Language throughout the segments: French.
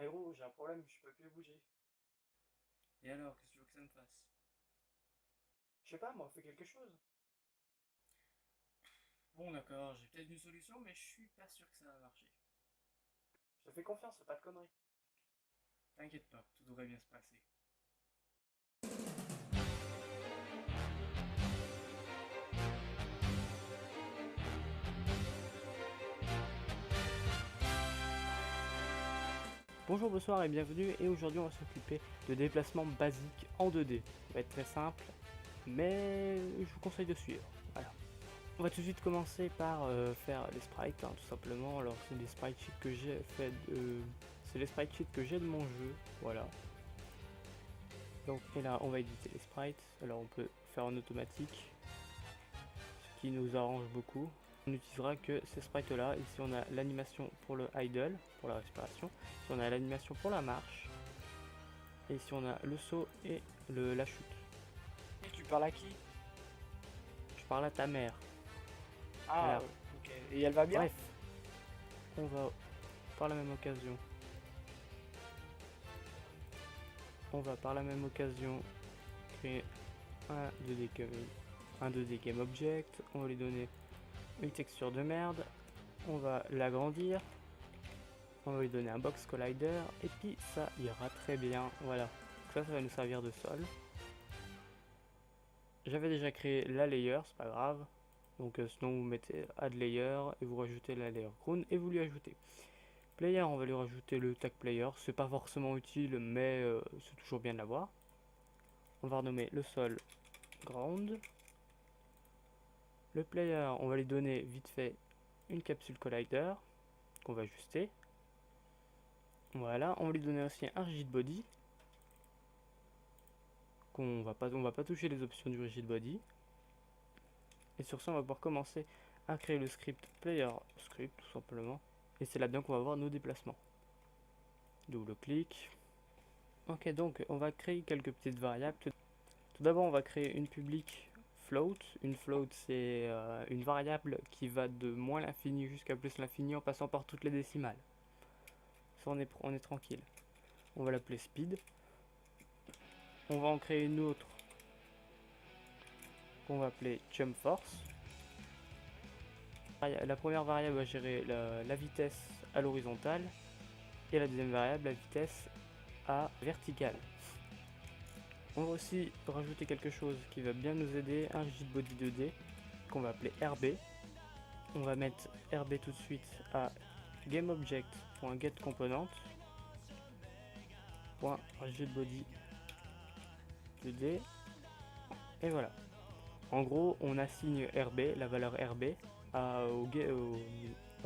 Eh gros, j'ai un problème, je peux plus bouger. Et alors, qu'est-ce que tu veux que ça me fasse? Je sais pas, moi, fais quelque chose. Bon, d'accord, j'ai peut-être une solution, mais je suis pas sûr que ça va marcher. Je te fais confiance, fais pas de conneries. T'inquiète pas, tout devrait bien se passer. Bonjour, bonsoir et bienvenue. Et aujourd'hui, on va s'occuper de déplacements basiques en 2D. Ça va être très simple, mais je vous conseille de suivre. Voilà. On va tout de suite commencer par faire les sprites, hein, tout simplement. Alors, c'est des sprite sheets que j'ai fait de. C'est les sprite sheets que j'ai de mon jeu. Voilà. Donc, et là, on va éditer les sprites. Alors, on peut faire en automatique, ce qui nous arrange beaucoup. On n'utilisera que ces sprites là. Ici on a l'animation pour le idle, pour la respiration. Ici on a l'animation pour la marche. Et ici on a le saut et la chute. Et tu parles à qui? Je parle à ta mère. Ah, Voilà. ok. Et elle va bien? Bref, on va par la même occasion. On va par la même occasion créer un 2D game, un 2D game object. On va lui donner une texture de merde. On va l'agrandir. On va lui donner un box collider. Et puis ça ira très bien. Voilà. Donc ça va nous servir de sol. J'avais déjà créé la layer, c'est pas grave. Donc sinon vous mettez add layer et vous rajoutez la layer ground et vous lui ajoutez. Player, on va lui rajouter le tag player. C'est pas forcément utile, mais c'est toujours bien de l'avoir. On va renommer le sol ground. Le player, on va lui donner vite fait une capsule collider qu'on va ajuster. Voilà, on va lui donner aussi un rigid body. On va pas toucher les options du rigid body. Et sur ça, on va pouvoir commencer à créer le script player script tout simplement. Et c'est là-dedans qu'on va voir nos déplacements. Double clic. Ok, donc on va créer quelques petites variables. Tout d'abord, on va créer une public float. Une float, c'est une variable qui va de moins l'infini jusqu'à plus l'infini en passant par toutes les décimales. Ça, on est tranquille. On va l'appeler speed. On va en créer une autre qu'on va appeler jump force. La première variable va gérer la vitesse à l'horizontale et la deuxième variable la vitesse à verticale. On va aussi rajouter quelque chose qui va bien nous aider, un rigid body 2D qu'on va appeler RB. On va mettre RB tout de suite à GameObject.getComponent.rigidBody 2D. Et voilà. En gros, on assigne RB, la valeur RB, à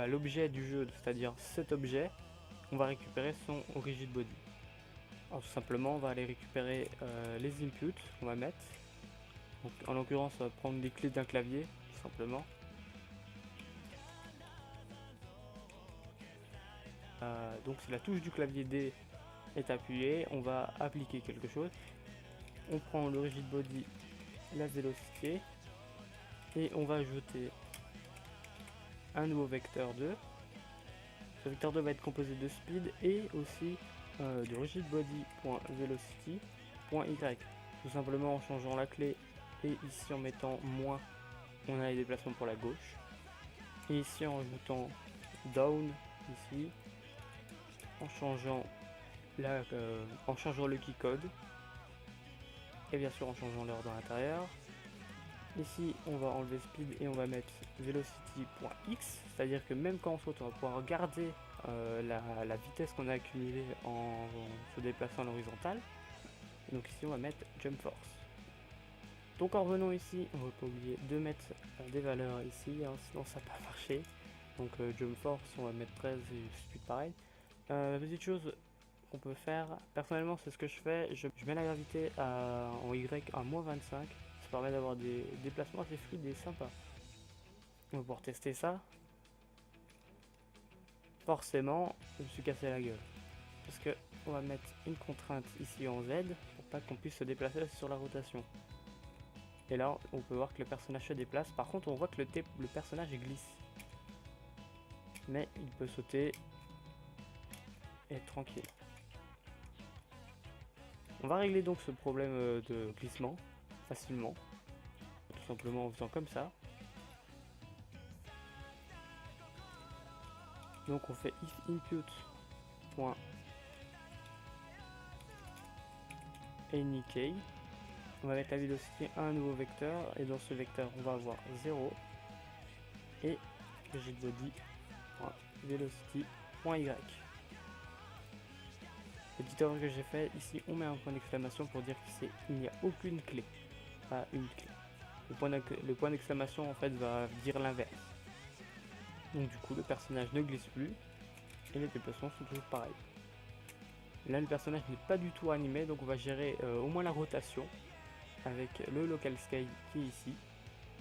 l'objet du jeu, c'est-à-dire cet objet, on va récupérer son rigid body. Alors, tout simplement, on va aller récupérer les inputs qu'on va mettre. Donc, en l'occurrence, on va prendre les clés d'un clavier, tout simplement. Donc, si la touche du clavier D est appuyée, on va appliquer quelque chose. On prend le rigid body, la vélocité, et on va ajouter un nouveau vecteur 2. Ce vecteur 2 va être composé de speed et aussi de rigidbody.velocity.y. Tout simplement en changeant la clé et ici en mettant moins, on a les déplacements pour la gauche. Et ici en rajoutant down ici, en changeant le keycode et bien sûr en changeant l'heure dans l'intérieur. Ici on va enlever speed et on va mettre velocity.x, c'est à dire que même quand on saute on va pouvoir garder la vitesse qu'on a accumulée en se déplaçant à l'horizontale. Donc ici on va mettre jump force. Donc en revenant ici, on ne va pas oublier de mettre des valeurs ici, hein, sinon ça va pas marcher. Donc jump force, on va mettre 13 et speed pareil. Petite chose qu'on peut faire, personnellement c'est ce que je fais, je mets la gravité en Y à moins 25. Ça permet d'avoir des déplacements assez fluides et sympas. On va pouvoir tester ça. Forcément, je me suis cassé la gueule. Parce que on va mettre une contrainte ici en Z pour pas qu'on puisse se déplacer sur la rotation. Et là, on peut voir que le personnage se déplace. Par contre, on voit que le personnage glisse. Mais il peut sauter. être tranquille. On va régler donc ce problème de glissement facilement, tout simplement en faisant comme ça. Donc on fait if input.any on va mettre la vélocité à un nouveau vecteur et dans ce vecteur on va avoir 0 et rigidbody.velocity.y. Petite erreur que j'ai fait, ici on met un point d'exclamation pour dire qu'il n'y a aucune clé, pas une clé. Le point d'exclamation en fait va dire l'inverse. Donc du coup le personnage ne glisse plus et les déplacements sont toujours pareils. Là le personnage n'est pas du tout animé, donc on va gérer au moins la rotation avec le local scale qui est ici.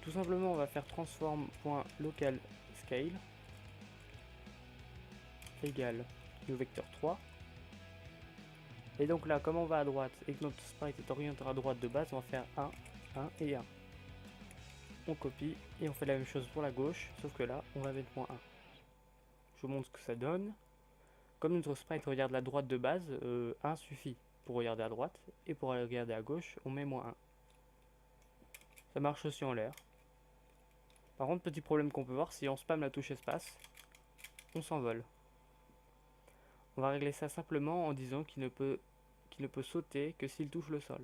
Tout simplement on va faire transform.localScale égale le vecteur 3. Et donc là comme on va à droite et que notre sprite est orienté à droite de base, on va faire 1, 1 et 1. On copie et on fait la même chose pour la gauche, sauf que là on va mettre -1. Je vous montre ce que ça donne. Comme notre sprite regarde la droite de base, 1 suffit pour regarder à droite, et pour aller regarder à gauche, on met -1. Ça marche aussi en l'air. Par contre, petit problème qu'on peut voir, si on spam la touche espace, on s'envole. On va régler ça simplement en disant qu'il ne peut sauter que s'il touche le sol.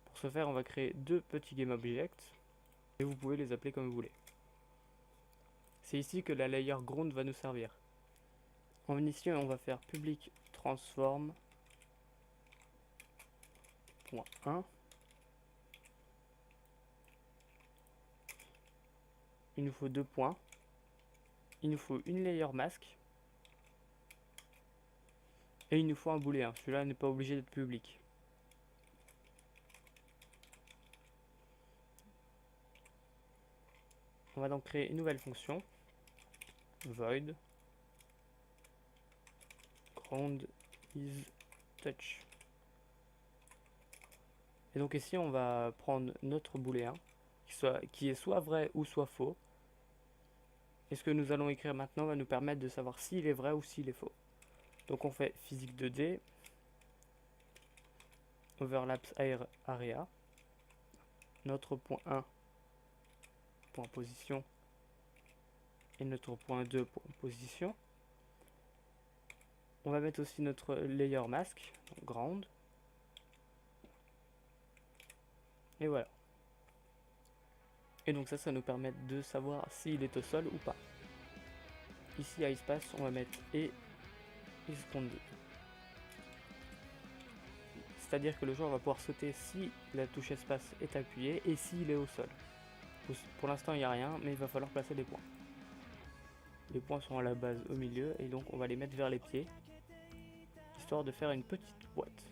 Pour ce faire, on va créer deux petits GameObjects, et vous pouvez les appeler comme vous voulez. C'est ici que la layer ground va nous servir. En ici, on va faire public transform.1. Il nous faut 2 points. Il nous faut une layer mask. Et il nous faut un booléen. Celui-là n'est pas obligé d'être public. On va donc créer une nouvelle fonction. Void ground is touch. Et donc ici on va prendre notre booléen qui est soit vrai ou soit faux. Et ce que nous allons écrire maintenant va nous permettre de savoir s'il est vrai ou s'il est faux. Donc on fait physique 2D overlaps area, notre point 1 point position et notre point 2 point position. On va mettre aussi notre layer mask, donc ground. Et voilà. Et donc ça nous permet de savoir s'il est au sol ou pas. Ici à espace, on va mettre et isCount2. C'est-à-dire que le joueur va pouvoir sauter si la touche espace est appuyée et s'il est au sol. Pour l'instant il n'y a rien, mais il va falloir placer des points. Les points sont à la base au milieu et donc on va les mettre vers les pieds, histoire de faire une petite boîte.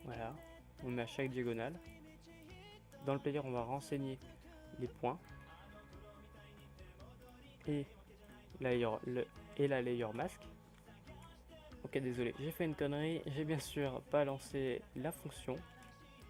Voilà, on met à chaque diagonale. Dans le player on va renseigner les points et la layer mask. Ok, désolé, j'ai fait une connerie, j'ai bien sûr pas lancé la fonction.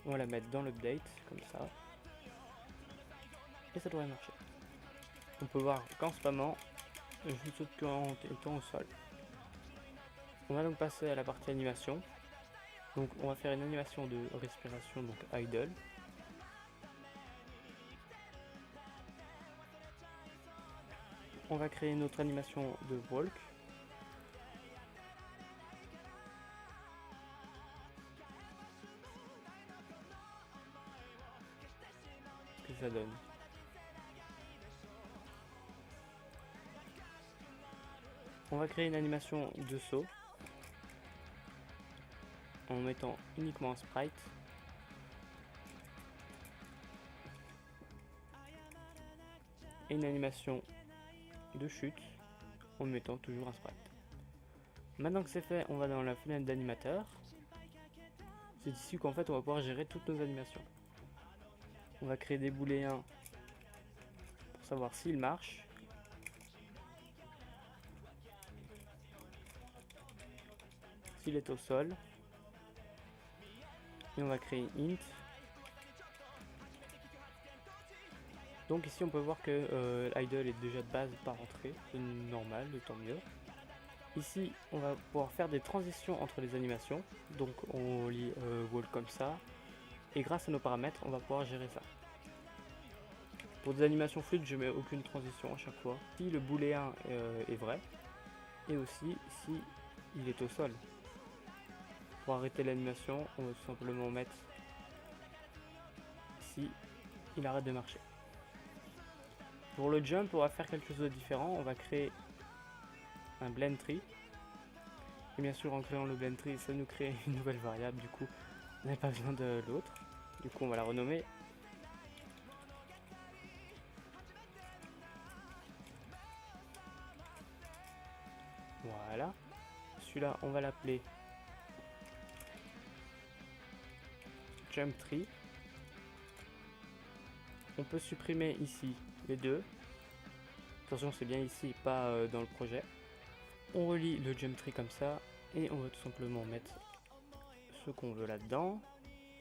On va la mettre dans l'update, comme ça. Et ça devrait marcher. On peut voir qu'en spammant, je ne saute qu'en étant au sol. On va donc passer à la partie animation. Donc on va faire une animation de respiration, donc idle. On va créer une autre animation de walk. Que ça donne. On va créer une animation de saut en mettant uniquement un sprite. Et une animation de chute en mettant toujours un sprite. Maintenant que c'est fait, on va dans la fenêtre d'animateur. C'est ici qu'en fait on va pouvoir gérer toutes nos animations. On va créer des booléens pour savoir s'ils marchent. S'il est au sol. Et on va créer int. Donc ici on peut voir que l'idle est déjà de base pas rentré, c'est normal, tant mieux. Ici on va pouvoir faire des transitions entre les animations, donc on lit wall comme ça, et grâce à nos paramètres on va pouvoir gérer ça. Pour des animations fluides je mets aucune transition à chaque fois, si le booléen est vrai, et aussi si il est au sol. Pour arrêter l'animation on va tout simplement mettre si il arrête de marcher. Pour le jump, on va faire quelque chose de différent. On va créer un blend tree. Et bien sûr, en créant le blend tree, ça nous crée une nouvelle variable. Du coup, on n'a pas besoin de l'autre. Du coup, on va la renommer. Voilà. Celui-là, on va l'appeler jump tree. On peut supprimer ici les deux. Attention, c'est bien ici, pas dans le projet. On relie le jump tree comme ça et on va tout simplement mettre ce qu'on veut là-dedans,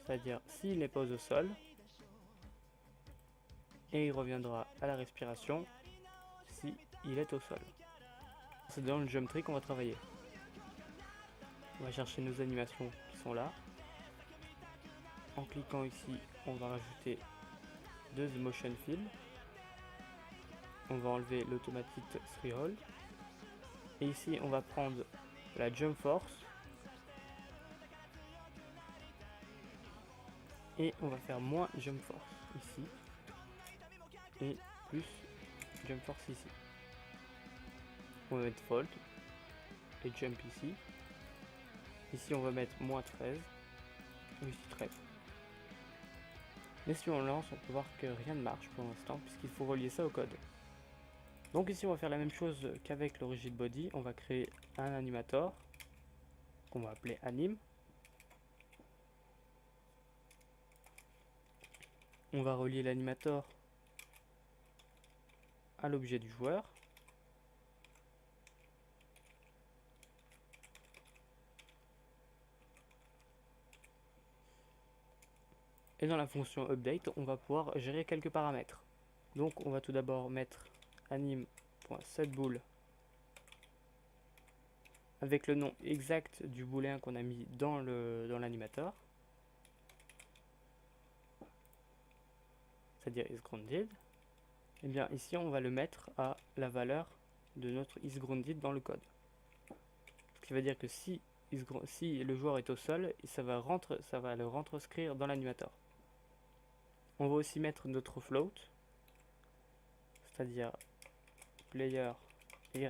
c'est-à-dire s'il n'est pas au sol, et il reviendra à la respiration si il est au sol. C'est dans le jump tree qu'on va travailler. On va chercher nos animations qui sont là. En cliquant ici, on va rajouter deux motion fill. On va enlever l'automatic 3 roll. Et ici, on va prendre la jump force. Et on va faire moins jump force ici. Et plus jump force ici. On va mettre fold. Et jump ici. Ici, on va mettre moins 13. Et ici 13. Mais si on lance, on peut voir que rien ne marche pour l'instant, puisqu'il faut relier ça au code. Donc ici on va faire la même chose qu'avec le rigid body, on va créer un animator qu'on va appeler anim. On va relier l'animator à l'objet du joueur. Et dans la fonction update, on va pouvoir gérer quelques paramètres. Donc on va tout d'abord mettre anim.setBool avec le nom exact du booléen qu'on a mis dans l'animator, c'est-à-dire isGrounded. Et bien ici on va le mettre à la valeur de notre isGrounded dans le code. Ce qui veut dire que si le joueur est au sol, ça va le retranscrire dans l'animator. On va aussi mettre notre float, c'est-à-dire player y.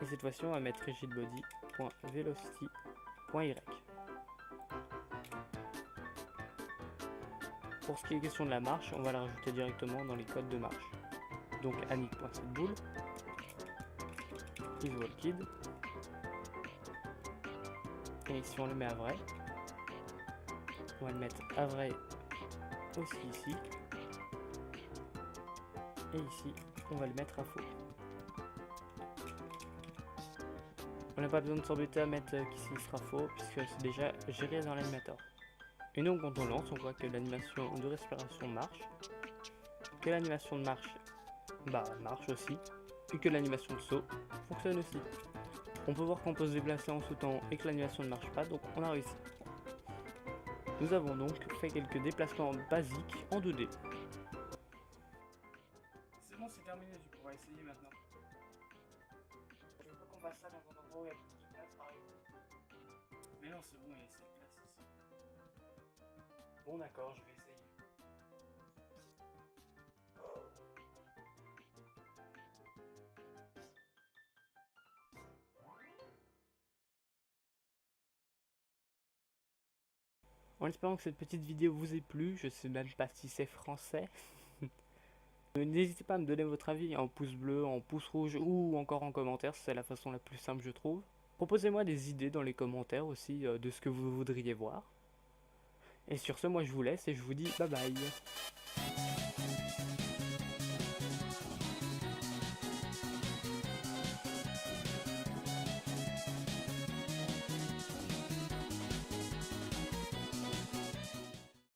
Et cette fois-ci, on va mettre rigidbody.velocity.y. Pour ce qui est question de la marche, on va la rajouter directement dans les codes de marche. Donc anic.setBool, isWalkid. Et si on le met à vrai, on va le mettre à vrai aussi ici. Et ici, on va le mettre à faux. On n'a pas besoin de s'embêter à mettre qu'ici il sera faux, puisque c'est déjà géré dans l'animator. Et donc quand on lance, on voit que l'animation de respiration marche, que l'animation de marche marche aussi, et que l'animation de saut fonctionne aussi. On peut voir qu'on peut se déplacer en sautant et que l'animation ne marche pas, donc on a réussi. Nous avons donc fait quelques déplacements basiques en 2D. C'est bon, c'est terminé, tu pourras essayer maintenant. Je veux pas qu'on fasse ça dans un endroit où il y a plus de place, par exemple. Mais non, c'est bon, il y a assez de place ici. Bon d'accord, je vais essayer. En espérant que cette petite vidéo vous ait plu, je sais même pas si c'est français. N'hésitez pas à me donner votre avis en pouce bleu, en pouce rouge ou encore en commentaire, c'est la façon la plus simple je trouve. Proposez-moi des idées dans les commentaires aussi de ce que vous voudriez voir. Et sur ce, moi je vous laisse et je vous dis bye bye.